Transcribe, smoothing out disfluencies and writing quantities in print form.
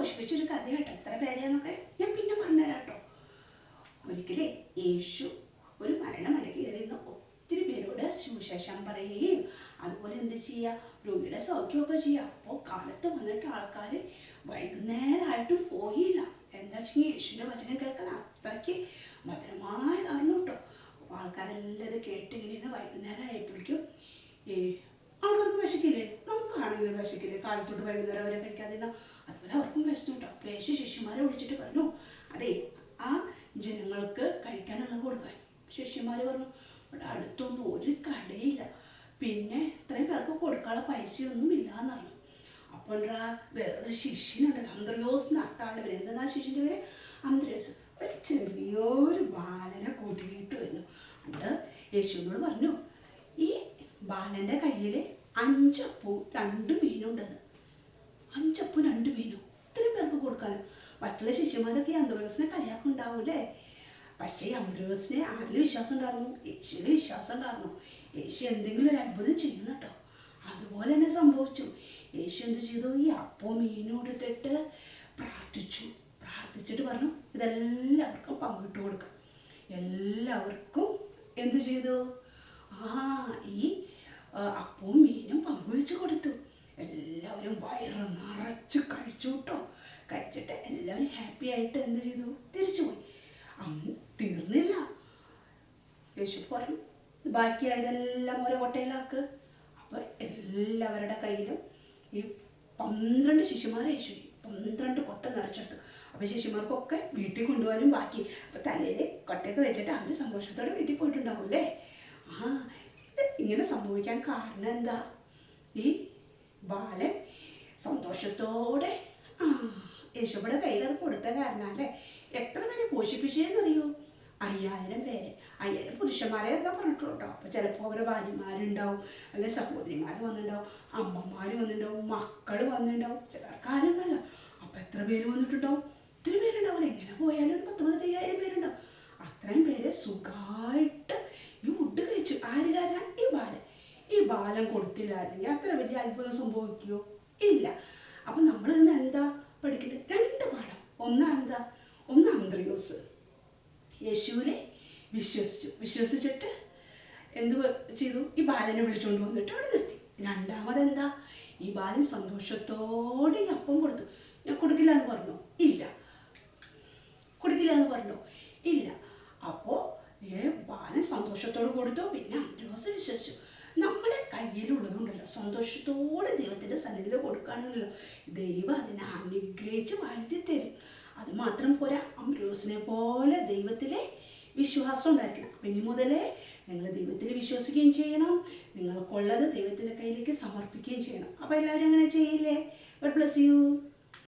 പോഷിപ്പിച്ചൊരു കഥ കേട്ടോ. എത്ര പേരെന്നൊക്കെ ഞാൻ പിന്നെ പറഞ്ഞുതരാം കേട്ടോ. ഒരിക്കലേ യേശു ഒരു മരണമടക്കി കയറിയിരുന്ന ഒത്തിരി പേരോട് സുവിശേഷം പറയുകയും അതുപോലെ എന്ത് ചെയ്യുക, രോഗിയുടെ സൗഖ്യമൊക്കെ ചെയ്യുക. അപ്പോൾ കാലത്ത് വന്നിട്ട് ആൾക്കാർ വൈകുന്നേരമായിട്ടും പോയില്ല. എന്താ വെച്ചാൽ യേശുവിൻ്റെ വചനം കേൾക്കാൻ അത്രയ്ക്ക് മധുരമായതായിരുന്നു കേട്ടോ. അപ്പോൾ ആൾക്കാരെല്ലാം ഇത് കേട്ട് ഇങ്ങനെ വൈകുന്നേരം ആയപ്പോഴേക്കും ആൾക്കാർക്ക് വിശക്കില്ലേ, നമുക്കാണെങ്കിലും വിശക്കില്ലേ, കാലത്തോട്ട് വൈകുന്നേരം വരെ കഴിക്കാതെ അതുപോലെ അവർക്കും വിശന്നു കേട്ടോ. അപ്പോൾ യേശു ശിഷ്യന്മാരെ വിളിച്ചിട്ട് പറഞ്ഞു, അതെ ആ ജനങ്ങൾക്ക് കഴിക്കാനുള്ളത് കൊടുക്കാൻ. ശിഷ്യന്മാർ പറഞ്ഞു, ഇവിടെ അടുത്തൊന്നും ഒരു കടയില്ല, പിന്നെ ഇത്രയും പേർക്ക് കൊടുക്കാനുള്ള പൈസയൊന്നും ഇല്ലയെന്ന് പറഞ്ഞു. അപ്പോൾ വേറൊരു ശിഷ്യനുണ്ടല്ലോ, അന്ത്രയോസ് നട്ടാളുടെ പേര്. എന്താ ശിഷ്യൻ്റെ പേര്? അന്ത്രയോസ്. ഒരു ചെറിയൊരു ബാലനെ കൂട്ടിയിട്ട് വരുന്നു. എന്നിട്ട് യേശുവിനോട് പറഞ്ഞു, ഈ ബാലൻ്റെ കയ്യിൽ 5 അപ്പവും 2 മീനുണ്ടെന്ന്. 5 അപ്പവും 2 മീനും ഇത്രയും പേർക്ക് കൊടുക്കാനും. മറ്റുള്ള ശിഷ്യന്മാരൊക്കെ ഈ അന്ത്രയോസിനെ കളിയാക്കുണ്ടാവൂലേ. പക്ഷേ ഈ അന്ത്രയോസിനെ ആരിൽ വിശ്വാസം ഉണ്ടായിരുന്നു? യേശുവിൽ വിശ്വാസം ഉണ്ടായിരുന്നു. യേശു എന്തെങ്കിലും ഒരു അത്ഭുതം ചെയ്യുന്നു കേട്ടോ. അതുപോലെ തന്നെ സംഭവിച്ചു. യേശു എന്ത് ചെയ്തു? ഈ അപ്പവും മീനും എടുത്തിട്ട് പ്രാർത്ഥിച്ചിട്ട് പറഞ്ഞു, ഇതെല്ലാവർക്കും പങ്കിട്ട് കൊടുക്കാം. എല്ലാവർക്കും എന്തു ചെയ്തു? ഈ അപ്പവും മീനും പങ്കുവെച്ച് കൊടുത്തു. എല്ലാവരും വയറ് നിറച്ച് കഴിച്ചു കേട്ടോ. കഴിച്ചിട്ട് എല്ലാവരും ഹാപ്പി ആയിട്ട് എന്ത് ചെയ്തു? തിരിച്ചു പോയി. തീർന്നില്ല. യേശു പറഞ്ഞു, ബാക്കിയായതെല്ലാം ഓരോ കൊട്ടയിലാക്ക്. അപ്പോൾ എല്ലാവരുടെ കയ്യിലും ഈ 12 ശിശുമാരെ യേശു 12 കൊട്ട നിറച്ചെടുത്തു. അപ്പോൾ ശിശുമാർക്കൊക്കെ വീട്ടിൽ കൊണ്ടുപോകാനും ബാക്കി. അപ്പോൾ തലയിൽ കൊട്ടയൊക്കെ വെച്ചിട്ട് അവർ സന്തോഷത്തോടെ വീട്ടിൽ പോയിട്ടുണ്ടാവും അല്ലേ. ഇത് ഇങ്ങനെ സംഭവിക്കാൻ കാരണം എന്താ? ഈ ബാലൻ സന്തോഷത്തോടെ യേശുവിടെ കയ്യിൽ അത് കൊടുത്ത കാരണമല്ലേ. എത്ര പേരെ പോഷിപ്പിച്ചതെന്നറിയോ? 5000 പേരെ. 5000 പുരുഷന്മാരെ എന്താ പറഞ്ഞിട്ടുള്ളൂ കേട്ടോ. അപ്പോൾ ചിലപ്പോൾ അവരുടെ ഭാര്യമാരുണ്ടാവും, അല്ലെങ്കിൽ സഹോദരിമാർ വന്നിട്ടുണ്ടാവും, അമ്മമാർ വന്നിട്ടുണ്ടാവും, മക്കൾ വന്നിട്ടുണ്ടാവും, ചിലർക്ക് ആരുമല്ല. അപ്പോൾ എത്ര പേര് വന്നിട്ടുണ്ടാവും? ഒത്തിരി പേരുണ്ടാവില്ല. എങ്ങനെ പോയാലും ഒരു 10,000-15,000 പേരുണ്ടാവും. അത്രയും പേര് സുഖമായിട്ട് ഈ ഫുഡ് കഴിച്ചു. ആര് കാരണം? ഈ ബാലൻ കൊടുത്തില്ലായിരുന്നെങ്കിൽ അത്ര വലിയ അത്ഭുതം സംഭവിക്കുമോ? ഇല്ല. അപ്പം നമ്മൾ ഇന്ന് എന്താ പഠിക്കേണ്ടത്? 2 പാഠം. ഒന്ന് അന്ത്രയോസ് യേശുവിനെ വിശ്വസിച്ചിട്ട് എന്ത് ചെയ്തു? ഈ ബാലനെ വിളിച്ചുകൊണ്ട് വന്നിട്ട് അവിടെ നിർത്തി. രണ്ടാമതെന്താ? ഈ ബാലൻ സന്തോഷത്തോടെ ഈ അപ്പം കൊടുത്തു. ഞാൻ കൊടുക്കില്ല എന്ന് പറഞ്ഞു? ഇല്ല. അപ്പോൾ ബാലൻ സന്തോഷത്തോട് കൊടുത്തു. പിന്നെ അന്ത്രയോസ് വിശ്വസിച്ചു. നമ്മുടെ കയ്യിലുള്ളതുകൊണ്ടല്ലോ സന്തോഷത്തോടെ ദൈവത്തിൻ്റെ സന്നിധിയിൽ കൊടുക്കുകയാണെന്നല്ലോ ദൈവം അതിനെ അനുഗ്രഹിച്ച് വാഴ്ത്തി തരും. അത് മാത്രം പോരാ, അന്ത്രയോസിനെ പോലെ ദൈവത്തിലെ വിശ്വാസം ഉണ്ടായിരിക്കണം. അപ്പം ഇനി മുതലേ നിങ്ങൾ ദൈവത്തിൽ വിശ്വസിക്കുകയും ചെയ്യണം, നിങ്ങൾക്കുള്ളത് ദൈവത്തിൻ്റെ കയ്യിലേക്ക് സമർപ്പിക്കുകയും ചെയ്യണം. അപ്പോൾ എല്ലാവരും അങ്ങനെ ചെയ്യില്ലേ? God bless you.